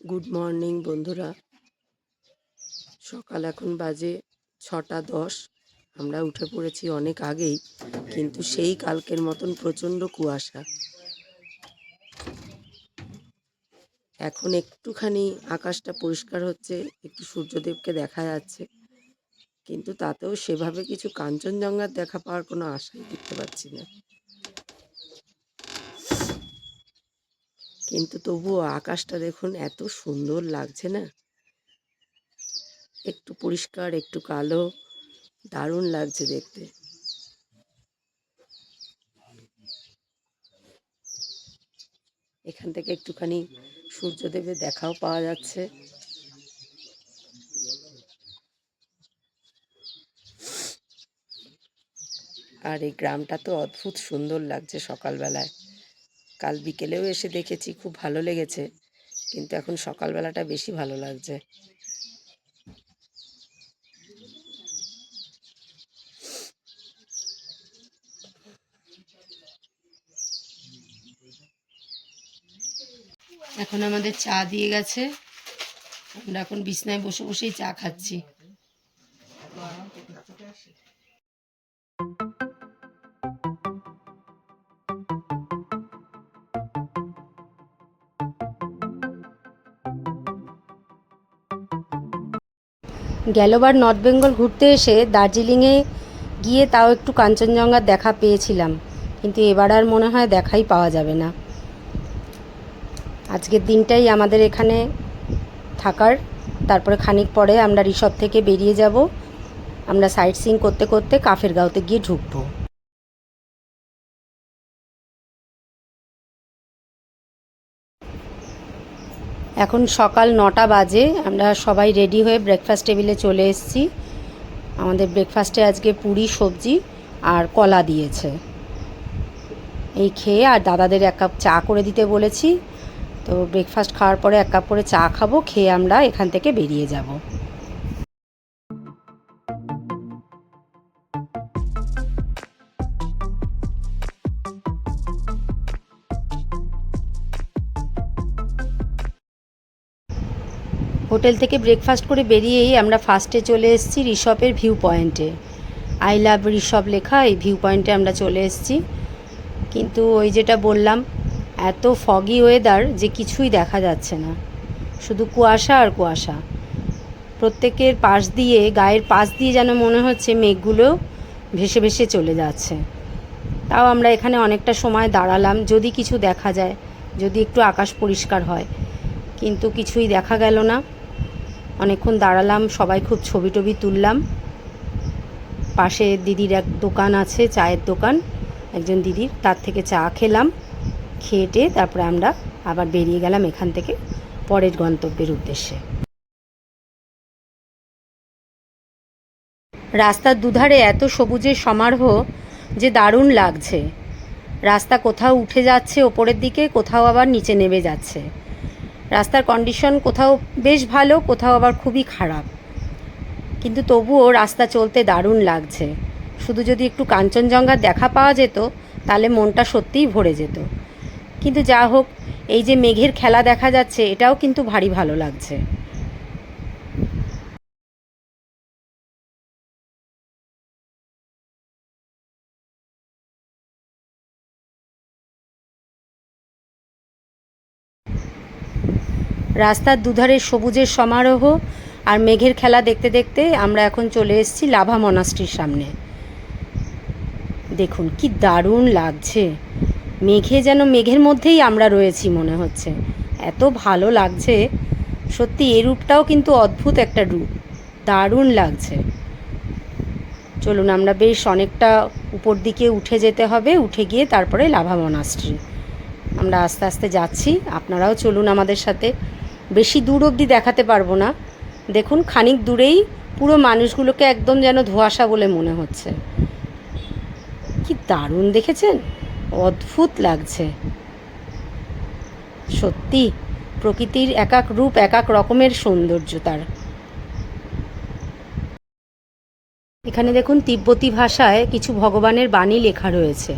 Good morning বন্ধুরা। সকাল এখন বাজে 6:10। আমরা উঠে পড়েছি অনেক আগেই, কিন্তু সেই কালকের মতন প্রচণ্ড কুয়াশা। এখন একটুখানি আকাশটা পরিষ্কার হচ্ছে, একটু সূর্যদেবকে দেখা যাচ্ছে, কিন্তু তাতেও সেভাবে কিছু কাঞ্চনজঙ্ঘার দেখা পাওয়ার কোনো আশাই দেখতে পাচ্ছি না। কিন্তু তবুও আকাশটা দেখুন, এত সুন্দর লাগছে না? একটু পরিষ্কার, একটু কালো, দারুণ লাগছে দেখতে। এখান থেকে একটুখানি সূর্যদেবের দেখাও পাওয়া যাচ্ছে। আর এই গ্রামটা তো অদ্ভুত সুন্দর লাগছে সকালবেলায়। কাল বিকেলেও এসে দেখেছি, খুব ভালো লেগেছে, কিন্তু এখন সকালবেলাটা বেশি ভালো লাগছে। এখন আমাদের চা দিয়ে গেছে, আমরা এখন বিছনায় বসে বসেই চা খাচ্ছি। গেলবার নর্থ বেঙ্গল ঘুরতে এসে দার্জিলিংয়ে গিয়ে তাও একটু কাঞ্চনজঙ্ঘার দেখা পেয়েছিলাম, কিন্তু এবার আর মনে হয় দেখাই পাওয়া যাবে না। আজকের দিনটাই আমাদের এখানে থাকার, তারপরে খানিক পরে আমরা রিসর্ট থেকে বেরিয়ে যাব। আমরা সাইট সিইং করতে করতে কাফেরগাঁওতে গিয়ে ঢুকবো। এখন সকাল 9টা বাজে, আমরা সবাই রেডি হয়ে ব্রেকফাস্ট টেবিলে চলে এসেছি। আমাদের ব্রেকফাস্টে আজকে পুরি, সবজি আর কলা দিয়েছে। এই খেয়ে আর দাদাদের 1 কাপ চা করে দিতে বলেছি। তো ব্রেকফাস্ট খাওয়ার পরে 1 কাপ করে চা খাবো, খেয়ে আমরা এখান থেকে বেরিয়ে যাব। হোটেল থেকে ব্রেকফাস্ট করে বেরিয়েই আমরা ফার্স্টে চলে এসেছি ঋষভের ভিউ পয়েন্টে। আই লাভ ঋষভ লেখা এই ভিউ পয়েন্টে আমরা চলে এসেছি। কিন্তু ওই যেটা বললাম, এত ফগি ওয়েদার যে কিছুই দেখা যাচ্ছে না, শুধু কুয়াশা আর কুয়াশা। প্রত্যেকের পাশ দিয়ে, গায়ের পাশ দিয়ে যেন মনে হচ্ছে মেঘগুলো ভেসে ভেসে চলে যাচ্ছে। তাও আমরা এখানে অনেকটা সময় দাঁড়ালাম, যদি কিছু দেখা যায়, যদি একটু আকাশ পরিষ্কার হয়, কিন্তু কিছুই দেখা গেল না। অনেকক্ষণ দাঁড়ালাম, সবাই খুব ছবি টবি তুললাম। পাশে দিদির এক দোকান আছে, চায়ের দোকান একজন দিদির, তার থেকে চা খেলাম। খেয়ে তারপরে আমরা আবার বেরিয়ে গেলাম এখান থেকে পরের গন্তব্যের উদ্দেশ্যে। রাস্তার দুধারে এত সবুজের সমারোহ যে দারুণ লাগছে। রাস্তা কোথাও উঠে যাচ্ছে ওপরের দিকে, কোথাও আবার নিচে নেমে যাচ্ছে। রাস্তার কন্ডিশন কোথাও বেশ ভালো, কোথাও আবার খুবই খারাপ, কিন্তু তবুও রাস্তা চলতে দারুণ লাগছে। শুধু যদি একটু কাঞ্চনজঙ্ঘার দেখা পাওয়া যেত, তাহলে মনটা সত্যিই ভরে যেত। কিন্তু যা হোক, এই যে মেঘের খেলা দেখা যাচ্ছে, এটাও কিন্তু ভারী ভালো লাগছে। রাস্তার দুধারে সবুজের সমারোহ আর মেঘের খেলা দেখতে দেখতে আমরা এখন চলে এসেছি লাভা মনাস্ট্রির সামনে। দেখুন কি দারুণ লাগছে, মেঘে যেন মেঘের মধ্যেই আমরা রয়েছি মনে হচ্ছে, এত ভালো লাগছে। সত্যি এই রূপটাও কিন্তু অদ্ভুত একটা রূপ, দারুণ লাগছে। চলুন, আমরা বেশ অনেকটা উপর দিকে উঠে যেতে হবে, উঠে গিয়ে তারপরে লাভা মনাস্ট্রি। আমরা আস্তে আস্তে যাচ্ছি, আপনারাও চলুন আমাদের সাথে। বেশি দূর অবধি দেখাতে পারবো না, দেখুন খানিক দূরেই পুরো মানুষগুলোকে একদম যেন ধোঁয়াশা বলে মনে হচ্ছে। কি দারুণ দেখেছেন, অদ্ভুত লাগছে সত্যি। প্রকৃতির এক এক রূপ, এক এক রকমের সৌন্দর্য তার। এখানে দেখুন তিব্বতী ভাষায় কিছু ভগবানের বাণী লেখা রয়েছে।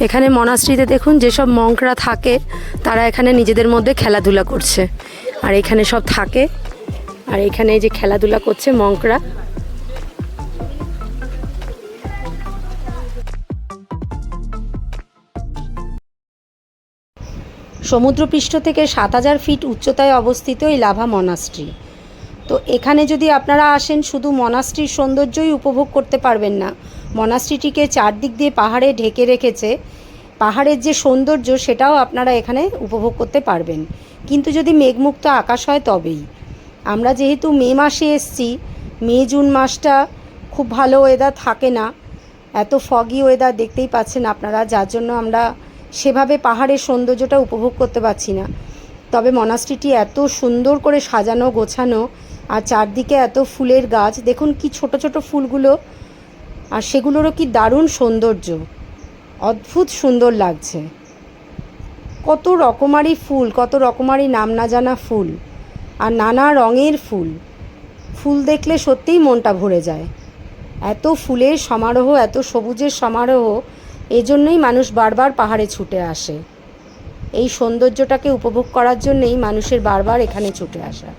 এখানে মনাস্ট্রিতে দেখুন যেসব মঙ্করা থাকে তারা এখানে নিজেদের মধ্যে খেলাধুলা করছে, আর এখানে সব থাকে, আর এখানে এই যে খেলাধুলা করছে মঙ্করা। সমুদ্রপৃষ্ঠ থেকে 7000 ফিট উচ্চতায় অবস্থিত এই লাভা মনাস্ট্রি। তো এখানে যদি আপনারা আসেন শুধু মনাস্ট্রির সৌন্দর্যই উপভোগ করতে পারবেন না, মনাস্ট্রিটিকে চারদিক দিয়ে পাহাড়ে ঢেকে রেখেছে, পাহাড়ের যে সৌন্দর্য সেটাও আপনারা এখানে উপভোগ করতে পারবেন, কিন্তু যদি মেঘমুক্ত আকাশ হয় তবেই। আমরা যেহেতু মে মাসে এসছি, মে জুন মাসটা খুব ভালো ওয়েদার থাকে না, এত ফগি ওয়েদার দেখতেই পাচ্ছেন আপনারা, যার জন্য আমরা সেভাবে পাহাড়ের সৌন্দর্যটা উপভোগ করতে পারছি না। তবে মনাস্ট্রিটি এত সুন্দর করে সাজানো গোছানো, আর চারদিকে এত ফুলের গাছ, দেখুন কি ছোট ছোট ফুলগুলো, আর সেগুলোরও কি দারুণ সৌন্দর্য, অদ্ভুত সুন্দর লাগছে। কত রকমারি ফুল, কত রকমারি নাম না জানা ফুল, আর নানা রঙের ফুল, ফুল দেখলে সত্যিই মনটা ভরে যায়। এত ফুলের সমারোহ, এত সবুজের সমারোহ, এজন্যই মানুষ বারবার পাহাড়ে ছুটে আসে। এই সৌন্দর্যটাকে উপভোগ করার জন্যই মানুষের বারবার এখানে ছুটে আসা।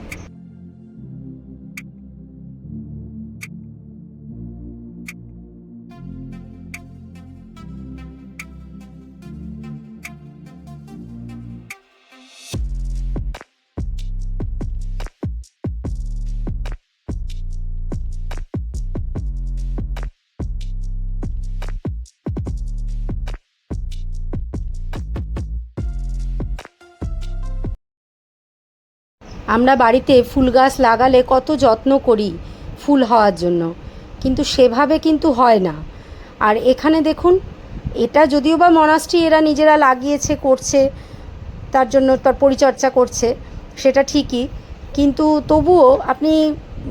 আমরা বাড়িতে ফুল গাছ লাগালে কত যত্ন করি ফুল হওয়ার জন্য, কিন্তু সেভাবে কিন্তু হয় না। আর এখানে দেখুন, এটা যদিও বা মনাস্ট্রি এরা নিজেরা লাগিয়েছে, করছে, তার জন্য তার পরিচর্যা করছে, সেটা ঠিকই, কিন্তু তবুও আপনি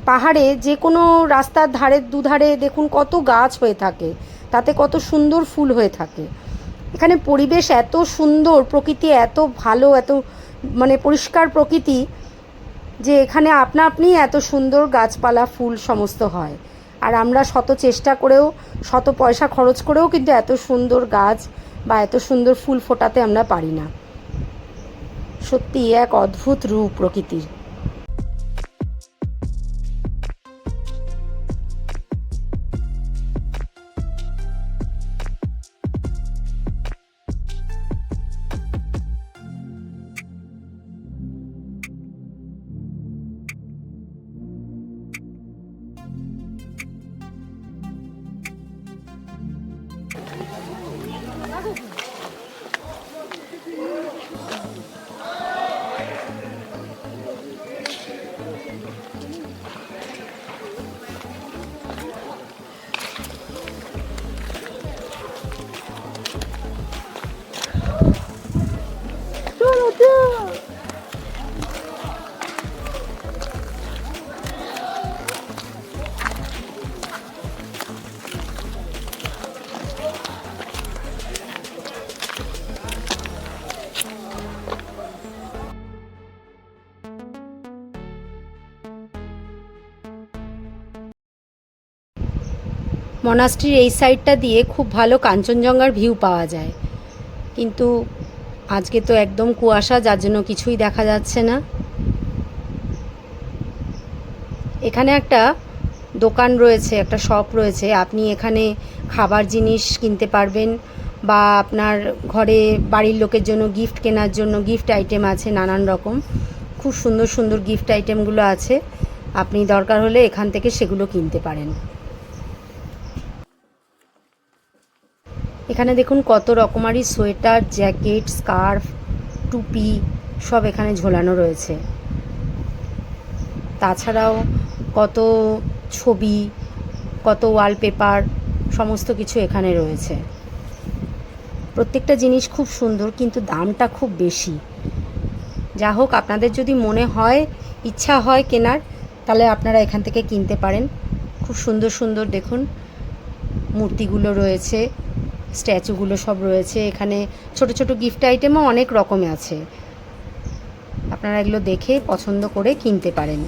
পাহাড়ে যে কোনো রাস্তার ধারে দুধারে দেখুন কত গাছ হয়ে থাকে, তাতে কত সুন্দর ফুল হয়ে থাকে। এখানে পরিবেশ এত সুন্দর, প্রকৃতি এত ভালো, এত মানে পরিষ্কার প্রকৃতি, যে এখানে আপনা আপনি এত সুন্দর গাছপালা ফুল সমস্ত হয়। আর আমরা শত চেষ্টা করেও, শত পয়সা খরচ করেও কিন্তু এত সুন্দর গাছ বা এত সুন্দর ফুল ফোটাতে আমরা পারি না। সত্যি এক অদ্ভুত রূপ প্রকৃতির। মনাস্ট্রির এই সাইডটা দিয়ে খুব ভালো কাঞ্চনজঙ্ঘার ভিউ পাওয়া যায়, কিন্তু আজকে তো একদম কুয়াশা, যার জন্য কিছুই দেখা যাচ্ছে না। এখানে একটা দোকান রয়েছে, একটা শপ রয়েছে, আপনি এখানে খাবার জিনিস কিনতে পারবেন, বা আপনার ঘরে বাড়ির লোকের জন্য গিফট কেনার জন্য গিফট আইটেম আছে নানান রকম, খুব সুন্দর সুন্দর গিফট আইটেমগুলো আছে, আপনি দরকার হলে এখান থেকে সেগুলো কিনতে পারেন। এখানে দেখুন কত রকমারি সোয়েটার, জ্যাকেট, স্কার্ফ, টুপি সব এখানে ঝোলানো রয়েছে। তাছাড়াও কত ছবি, কত ওয়ালপেপার, সমস্ত কিছু এখানে রয়েছে। প্রত্যেকটা জিনিস খুব সুন্দর, কিন্তু দামটা খুব বেশি। যা হোক, আপনাদের যদি মনে হয়, ইচ্ছা হয় কেনার, তাহলে আপনারা এখান থেকে কিনতে পারেন। খুব সুন্দর সুন্দর দেখুন মূর্তিগুলো রয়েছে, স্ট্যাচুগুলো সব রয়েছে। এখানে ছোট ছোট গিফট আইটেমও অনেক রকমের আছে, আপনারা এগুলো দেখে পছন্দ করে কিনতে পারেন।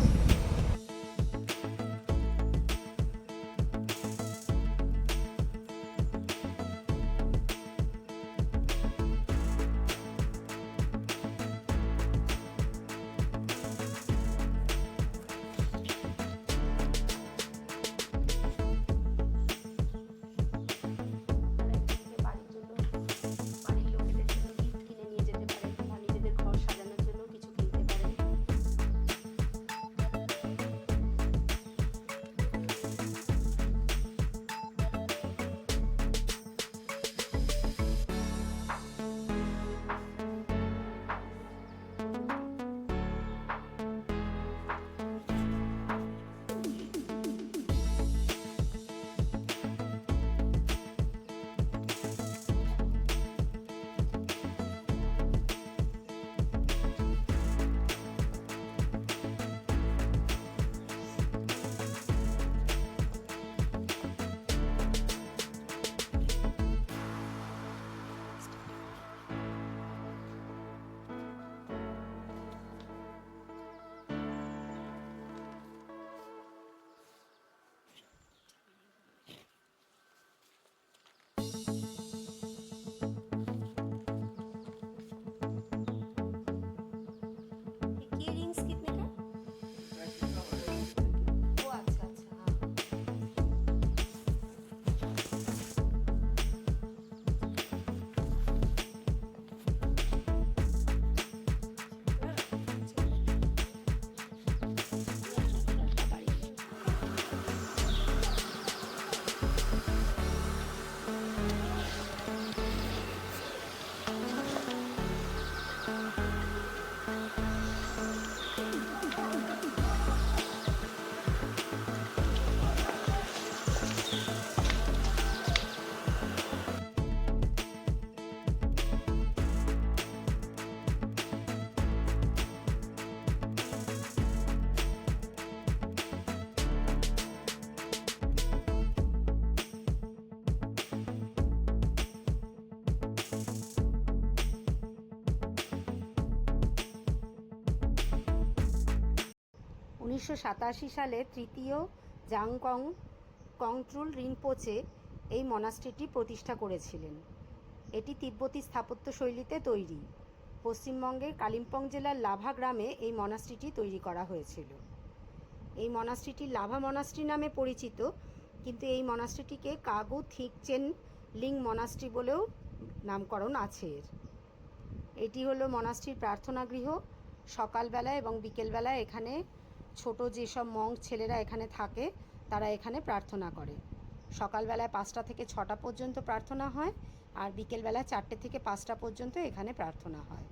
1987 সালে তৃতীয় জাংকং কংট্রুল রিনপোচে এই মনাস্ট্রিটি প্রতিষ্ঠা করেছিলেন। এটি তিব্বতী স্থাপত্য শৈলীতে তৈরি। পশ্চিমবঙ্গের কালিম্পং জেলার লাভা গ্রামে এই মনাস্ট্রিটি তৈরি করা হয়েছিল। এই মনাস্ট্রিটি লাভা মনাস্ট্রি নামে পরিচিত, কিন্তু এই মনাস্ট্রিটিকে কাগু থিকচেন লিং মনাস্ট্রি বলেও নামকরণ আছে এর। এটি হলো মনাস্ট্রির প্রার্থনা গৃহ। সকালবেলা এবং বিকেলবেলা এখানে ছোট যেসব মঙ্ক ছেলেরা এখানে থাকে তারা এখানে প্রার্থনা করে। সকালবেলায় 5টা থেকে 6টা পর্যন্ত প্রার্থনা হয়, আর বিকেলবেলায় 4টে থেকে 5টা পর্যন্ত এখানে প্রার্থনা হয়।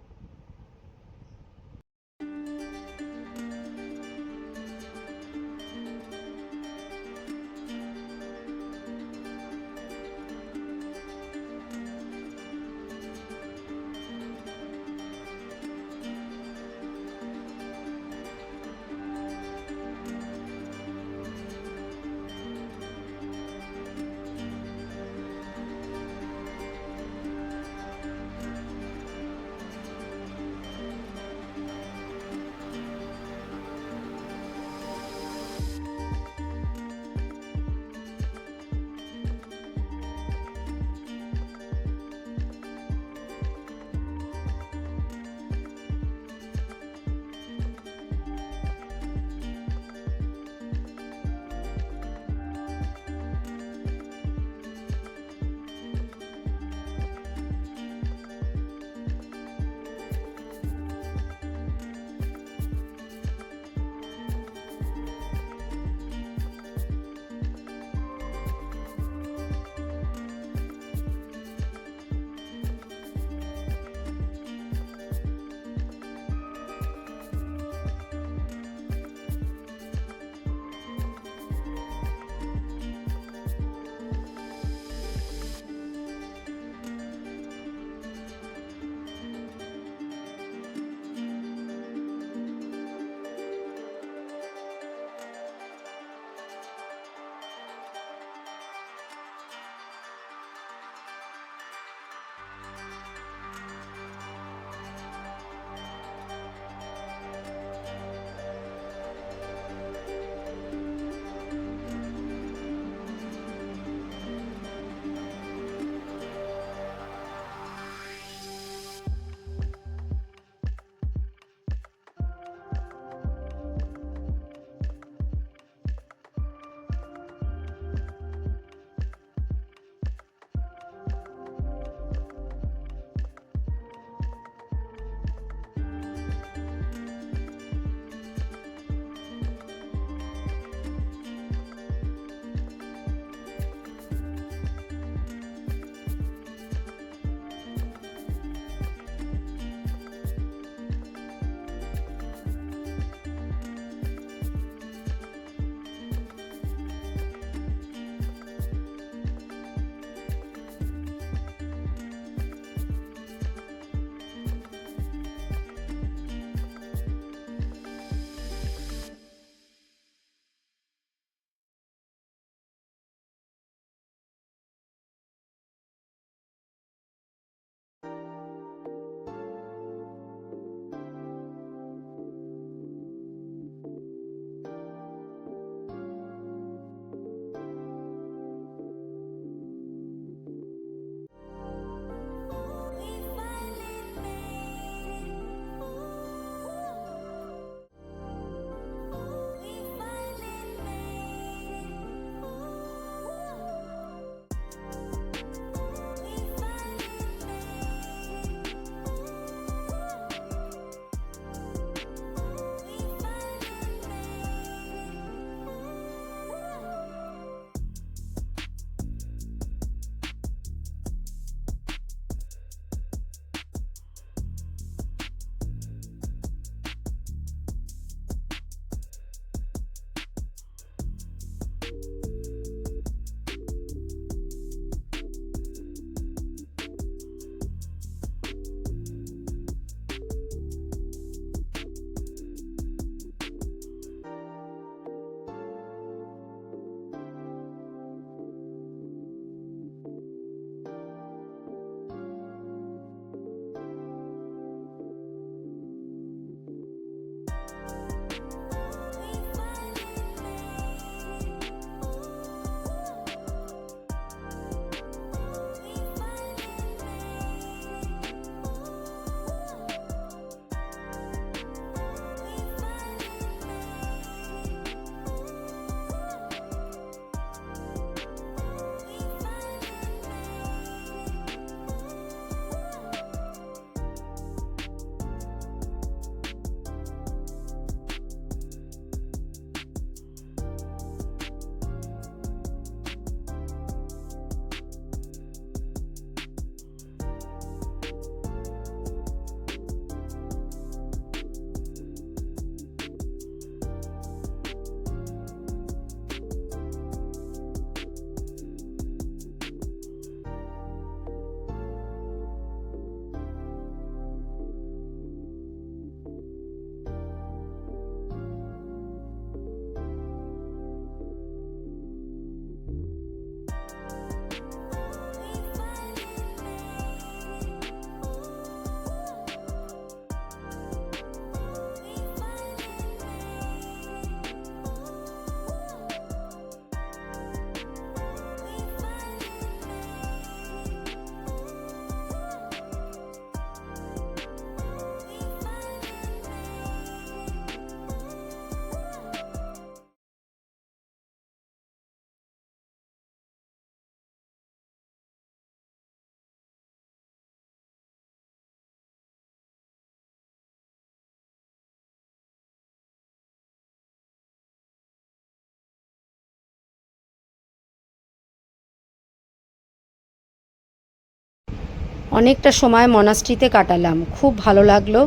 অনেকটা সময় মনাস্ট্রিতে কাটালাম, খুব ভালো লাগলো।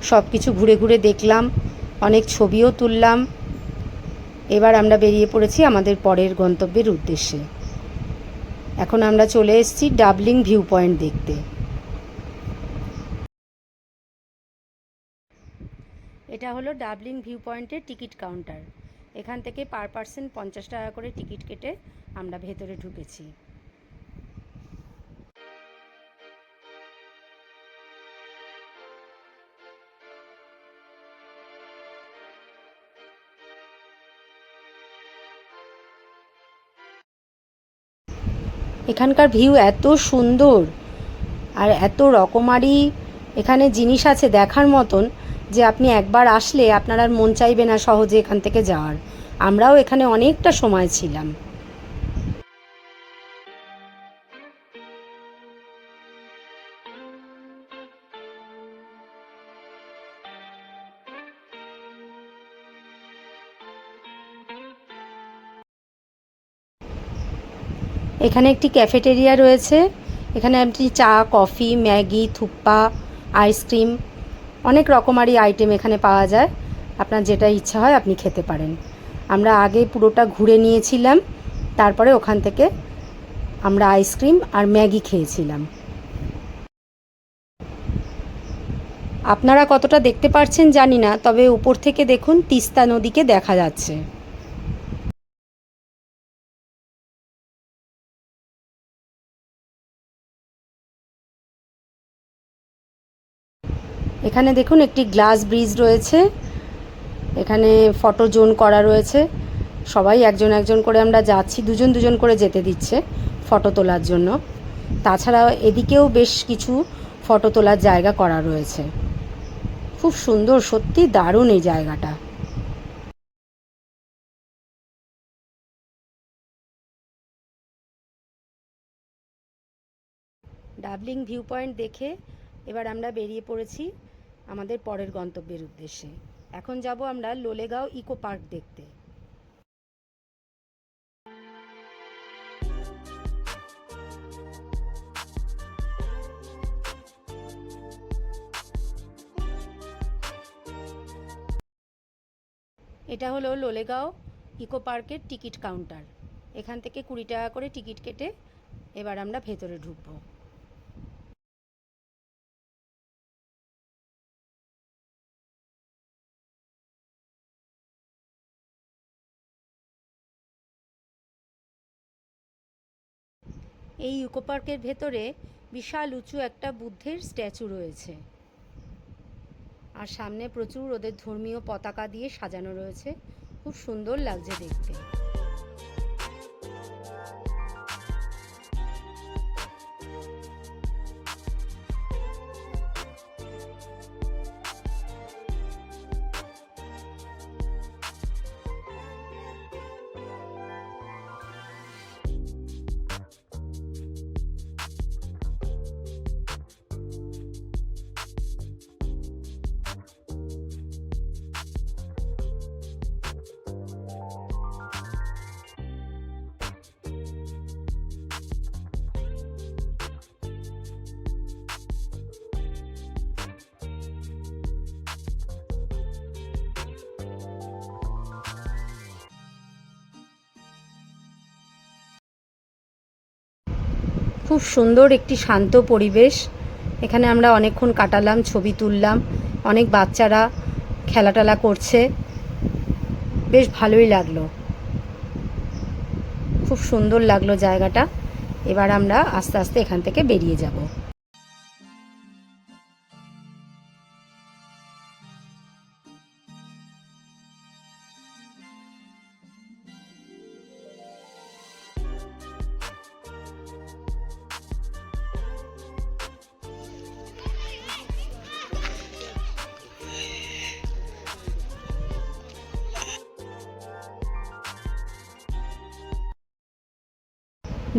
সব কিছু ঘুরে ঘুরে দেখলাম, অনেক ছবিও তুললাম। এবার আমরা বেরিয়ে পড়েছি আমাদের পরের গন্তব্যের উদ্দেশ্যে। এখন আমরা চলে এসেছি ডাবলিং ভিউ পয়েন্ট দেখতে। এটা হলো ডাবলিং ভিউ পয়েন্টের টিকিট কাউন্টার। এখান থেকে পার পার্সন 50 টাকা করে টিকিট কেটে আমরা ভেতরে ঢুকেছি। এখানকার ভিউ এত সুন্দর আর এত রকমারি এখানে জিনিস আছে দেখার মতন, যে আপনি একবার আসলে আপনার আর মন চাইবে না সহজে এখান থেকে যাওয়ার। আমরাও এখানে অনেকটা সময় ছিলাম। এখানে একটি ক্যাফেটেরিয়া রয়েছে। এখানে আপনি চা, কফি, ম্যাগি, থুপ্পা, আইসক্রিম, অনেক রকমারি আইটেম এখানে পাওয়া যায়। আপনার যেটা ইচ্ছা হয় আপনি খেতে পারেন। আমরা আগে পুরোটা ঘুরে নিয়েছিলাম, তারপরে ওখান থেকে আমরা আইসক্রিম আর ম্যাগি খেয়েছিলাম। আপনারা কতটা দেখতে পাচ্ছেন জানি না, তবে উপর থেকে দেখুন তিস্তা নদীকে দেখা যাচ্ছে। এখানে দেখুন একটি গ্লাস ব্রিজ রয়েছে। এখানে ফটো জোন করা রয়েছে। সবাই একজন একজন করে আমরা যাচ্ছি, দুজন দুজন করে যেতে দিচ্ছে ফটো তোলার জন্য। তাছাড়া এদিকেও বেশ কিছু ফটো তোলার জায়গা করা রয়েছে। খুব সুন্দর, সত্যি দারুণ এই জায়গাটা। ডাবলিং ভিউ পয়েন্ট দেখে এবার আমরা বেরিয়ে পড়েছি আমাদের পরের গন্তব্যের উদ্দেশ্যে। এখন যাব আমরা লোলেগাঁও ইকো পার্ক দেখতে। এটা হলো লোলেগাঁও ইকো পার্কের টিকিট কাউন্টার। এখান থেকে 20 টাকা করে টিকিট কেটে এবার আমরা ভেতরে ঢুকবো। এই ইকো পার্কের ভেতরে বিশাল উঁচু একটা বুদ্ধের স্ট্যাচু রয়েছে, আর সামনে প্রচুর ওদের ধর্মীয় পতাকা দিয়ে সাজানো রয়েছে। খুব সুন্দর লাগছে দেখতে। খুব সুন্দর একটি শান্ত পরিবেশ। এখানে আমরা অনেকক্ষণ কাটালাম, ছবি তুললাম। অনেক বাচ্চারা খেলাটেলা করছে, বেশ ভালোই লাগলো। খুব সুন্দর লাগলো জায়গাটা। এবার আমরা আস্তে আস্তে এখান থেকে বেরিয়ে যাব।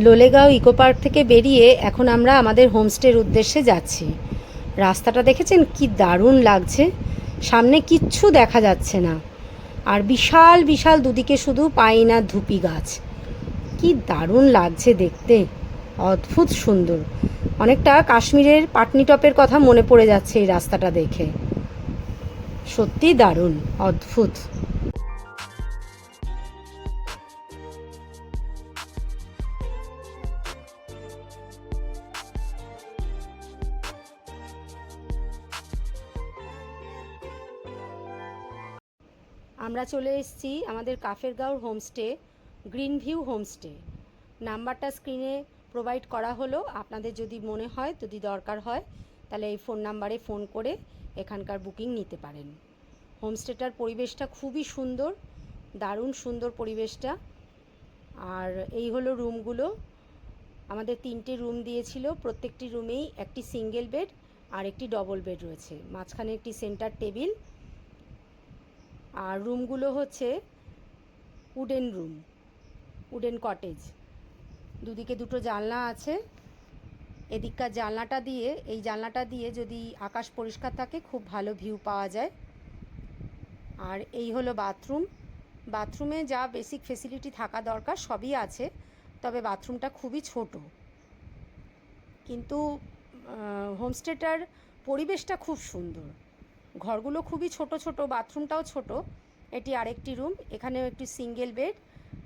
লোলেগাঁও ইকো পার্ক থেকে বেরিয়ে এখন আমরা আমাদের হোমস্টের উদ্দেশ্যে যাচ্ছি। রাস্তাটা দেখেছেন কি দারুণ লাগছে, সামনে কিচ্ছু দেখা যাচ্ছে না, আর বিশাল বিশাল দুদিকে শুধু পাইন আর ধুপি গাছ। কি দারুণ লাগছে দেখতে। অদ্ভুত সুন্দর, অনেকটা কাশ্মীরের পাটনিটপের কথা মনে পড়ে যাচ্ছে এই রাস্তাটা দেখে। সত্যি দারুণ, অদ্ভুত। আমরা চলে এসেছি আমাদের কাফেরগাঁওর হোমস্টে, গ্রিন ভিউ হোমস্টে। নাম্বারটা স্ক্রিনে প্রোভাইড করা হলো, আপনাদের যদি মনে হয়, যদি দরকার হয়, তাহলে এই ফোন নাম্বারে ফোন করে এখানকার বুকিং নিতে পারেন। হোমস্টেটার পরিবেশটা খুবই সুন্দর, দারুণ সুন্দর পরিবেশটা। আর এই হলো রুমগুলো। আমাদের 3টে রুম দিয়েছিল, প্রত্যেকটি রুমেই একটি সিঙ্গেল বেড আর একটি ডবল বেড রয়েছে, মাঝখানে একটি সেন্টার টেবিল। আর রুমগুলো হচ্ছে উডেন রুম, উডেন কটেজ। দুদিকে দুটো জানলা আছে। এদিককার জানলাটা দিয়ে, এই জানলাটা দিয়ে যদি আকাশ পরিষ্কার থাকে খুব ভালো ভিউ পাওয়া যায়। আর এই হলো বাথরুম। বাথরুমে যা বেসিক ফেসিলিটি থাকা দরকার সবই আছে, তবে বাথরুমটা খুবই ছোট। কিন্তু হোমস্টেটার পরিবেশটা খুব সুন্দর। ঘরগুলো খুবই ছোট ছোট, বাথরুমটাও ছোট। এটি আরেকটি রুম, এখানেও একটি সিঙ্গেল বেড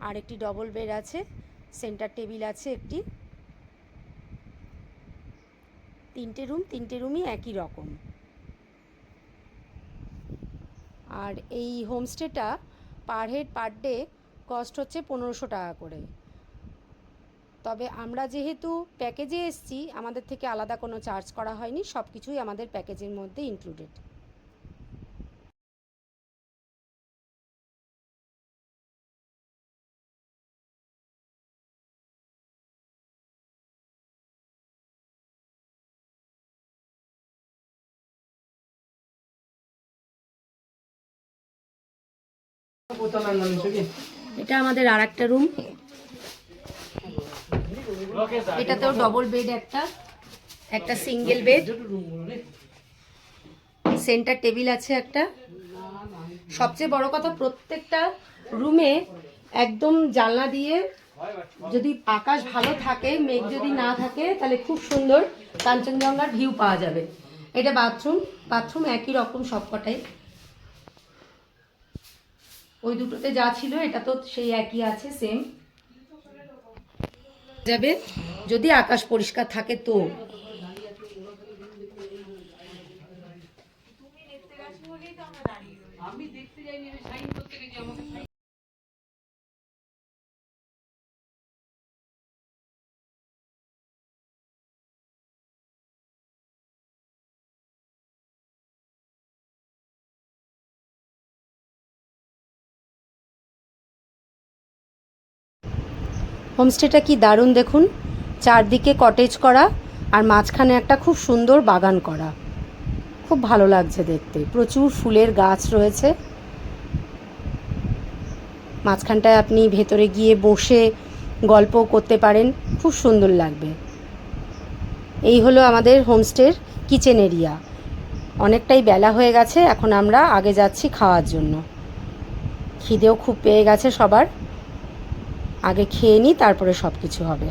আর একটি ডবল বেড আছে, সেন্টার টেবিল আছে একটি। 3টে রুম, 3টে রুমই একই রকম। আর এই হোমস্টেটা per head per day cost হচ্ছে 1500 টাকা করে। তবে আমরা যেহেতু প্যাকেজে এসেছি, আমাদের থেকে আলাদা কোনো চার্জ করা হয়নি, সব কিছুই আমাদের প্যাকেজের মধ্যে ইনক্লুডেড। এটা আমাদের আর একটা রুম, এটাতেও ডবল বেড, একটা একটা সিঙ্গেল বেড, সেন্টার টেবিল আছে একটা। সবচেয়ে বড় কথা, প্রত্যেকটা রুমে একদম জানলা দিয়ে, যদি আকাশ ভালো থাকে, মেঘ যদি না থাকে, তাহলে খুব সুন্দর কাঞ্চনজঙ্ঘার ভিউ পাওয়া যাবে। এটা বাথরুম, বাথরুম একই রকম সবকটাই। ওই দুটোতে যা ছিল এটা তো সেই একই আছে, সেম যাবে যদি আকাশ পরিষ্কার থাকে। তো হোমস্টেটা কি দারুণ দেখুন, চারদিকে কটেজ করা আর মাঝখানে একটা খুব সুন্দর বাগান করা, খুব ভালো লাগছে দেখতে। প্রচুর ফুলের গাছ রয়েছে মাঝখানটায়, আপনি ভেতরে গিয়ে বসে গল্প করতে পারেন, খুব সুন্দর লাগবে। এই হলো আমাদের হোমস্টের কিচেন এরিয়া। অনেকটাই বেলা হয়ে গেছে, এখন আমরা আগে যাচ্ছি খাওয়ার জন্য। খিদেও খুব পেয়ে গেছে সবার, আগে খেয়ে নিই, তারপরে সব কিছু হবে।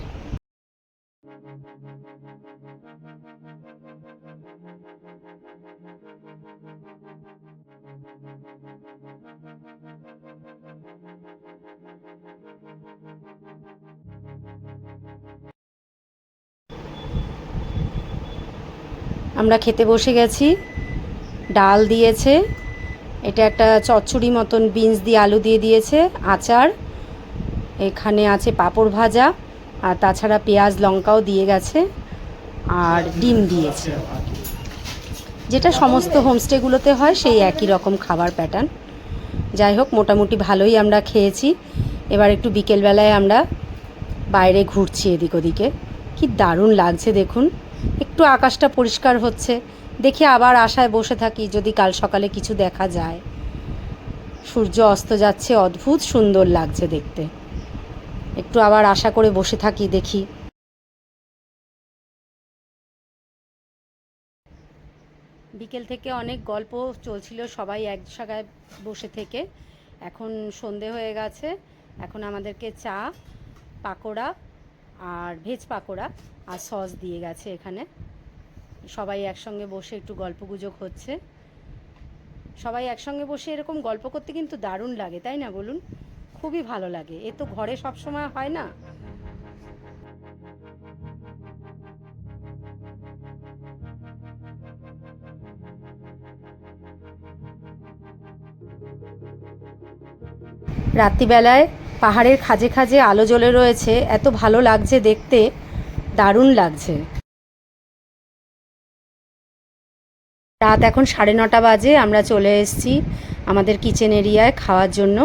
আমরা খেতে বসে গেছি। ডাল দিয়েছে, এটা একটা চচ্চড়ি মতন, বিনস দিয়ে আলু দিয়ে দিয়েছে, আচার, এখানে আছে পাঁপড় ভাজা, আর তাছাড়া পেঁয়াজ লঙ্কাও দিয়ে গেছে, আর ডিম দিয়েছে। যেটা সমস্ত হোমস্টেগুলোতে হয় সেই একই রকম খাবার প্যাটার্ন। যাই হোক, মোটামুটি ভালোই আমরা খেয়েছি। এবার একটু বিকেলবেলায় আমরা বাইরে ঘুরছি এদিক ওদিকে। কি দারুণ লাগছে দেখুন, একটু আকাশটা পরিষ্কার হচ্ছে, দেখি আবার আশায় বসে থাকি যদি কাল সকালে কিছু দেখা যায়। সূর্য অস্ত যাচ্ছে, অদ্ভুত সুন্দর লাগছে দেখতে। একটু আবার আশা করে বসে থাকি, দেখি। বিকেল থেকে অনেক গল্প চলছিল, সবাই এক জায়গায় বসে থেকে। এখন সন্ধে হয়ে গেছে, এখন আমাদেরকে চা, পাকোড়া আর ভেজ পাকোড়া আর সস দিয়ে গেছে এখানে। সবাই একসঙ্গে বসে একটু গল্পগুজব হচ্ছে। সবাই একসঙ্গে বসে এরকম গল্প করতে কিন্তু দারুণ লাগে, তাই না বলুন? খুবই ভালো লাগে, এ তো ঘরে সবসময় হয় না। রাত্রিবেলায় পাহাড়ের খাঁজে খাঁজে আলো জ্বলে রয়েছে, এত ভালো লাগছে দেখতে, দারুণ লাগছে। রাত এখন 9:30 বাজে, আমরা চলে এসেছি আমাদের কিচেন এরিয়ায় খাওয়ার জন্য।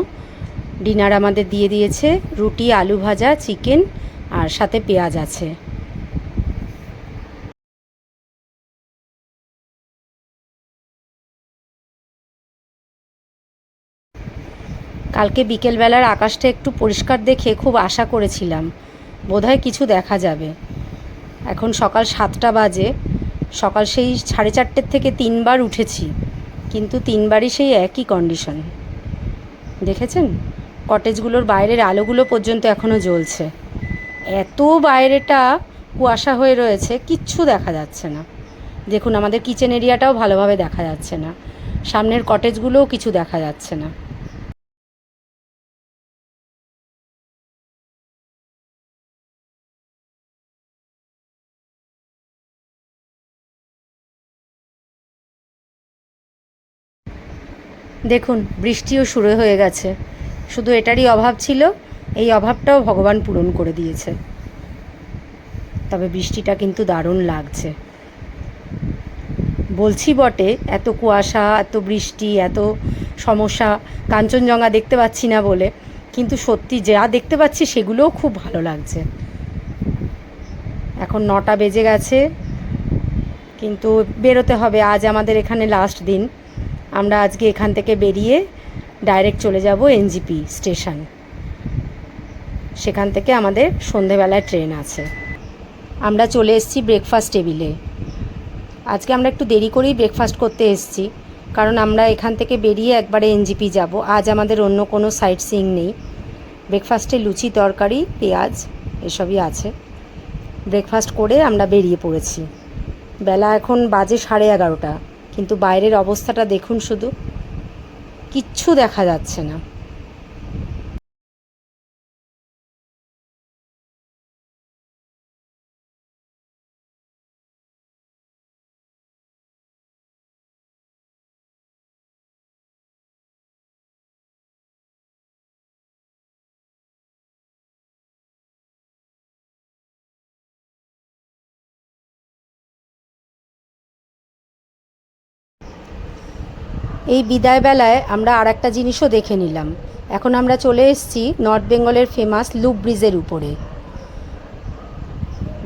ডিনার আমাদের দিয়ে দিয়েছে, রুটি, আলু ভাজা, চিকেন আর সাথে পেঁয়াজ আছে। কালকে বিকেলবেলার আকাশটা একটু পরিষ্কার দেখে খুব আশা করেছিলাম বোধহয় কিছু দেখা যাবে। এখন সকাল 7টা বাজে, সকাল সেই 4:30 থেকে 3বার উঠেছি, কিন্তু 3বারই সেই একই কন্ডিশন। দেখেছেন কটেজগুলোর বাইরের আলোগুলো পর্যন্ত এখনও জ্বলছে। এত বাইরেটা কুয়াশা হয়ে রয়েছে, কিচ্ছু দেখা যাচ্ছে না। দেখুন আমাদের কিচেন এরিয়াটাও ভালোভাবে দেখা যাচ্ছে না, সামনের কটেজগুলোও কিছু দেখা যাচ্ছে না। দেখুন বৃষ্টিও শুরু হয়ে গেছে, শুধু এটারই অভাব ছিল, এই অভাবটাও ভগবান পূরণ করে দিয়েছে। তবে বৃষ্টিটা কিন্তু দারুণ লাগছে। বলছি বটে, এত কুয়াশা, এত বৃষ্টি, এত সমস্যা, কাঞ্চনজঙ্ঘা দেখতে পাচ্ছি না বলে, কিন্তু সত্যি যা দেখতে পাচ্ছি সেগুলোও খুব ভালো লাগছে। এখন 9টা বেজে গেছে, কিন্তু বেরোতে হবে, আজ আমাদের এখানে লাস্ট দিন। আমরা আজকে এখান থেকে বেরিয়ে ডাইরেক্ট চলে যাব এনজিপি স্টেশন, সেখান থেকে আমাদের সন্ধেবেলায় ট্রেন আছে। আমরা চলে এসেছি ব্রেকফাস্ট টেবিলে। আজকে আমরা একটু দেরি করেই ব্রেকফাস্ট করতে এসেছি, কারণ আমরা এখান থেকে বেরিয়ে একবারে এনজিপি যাব। আজ আমাদের অন্য কোনো সাইট সিইং নেই। ব্রেকফাস্টে লুচি, তরকারি, পেঁয়াজ এসবই আছে। ব্রেকফাস্ট করে আমরা বেরিয়ে পড়েছি। বেলা এখন বাজে 11:30, কিন্তু বাইরের অবস্থাটা দেখুন, শুধু কিচ্ছু দেখা যাচ্ছে না। এই বিদায়বেলায় আমরা আর একটা জিনিসও দেখে নিলাম। এখন আমরা চলে এসেছি নর্থ বেঙ্গলের ফেমাস লুপ ব্রিজের উপরে।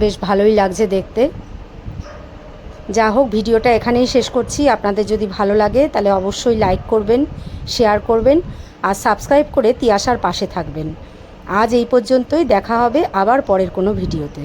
বেশ ভালোই লাগছে দেখতে। যা হোক, ভিডিওটা এখানেই শেষ করছি। আপনাদের যদি ভালো লাগে তাহলে অবশ্যই লাইক করবেন, শেয়ার করবেন আর সাবস্ক্রাইব করে তিয়াশার পাশে থাকবেন। আজ এই পর্যন্তই, দেখা হবে আবার পরের কোনো ভিডিওতে।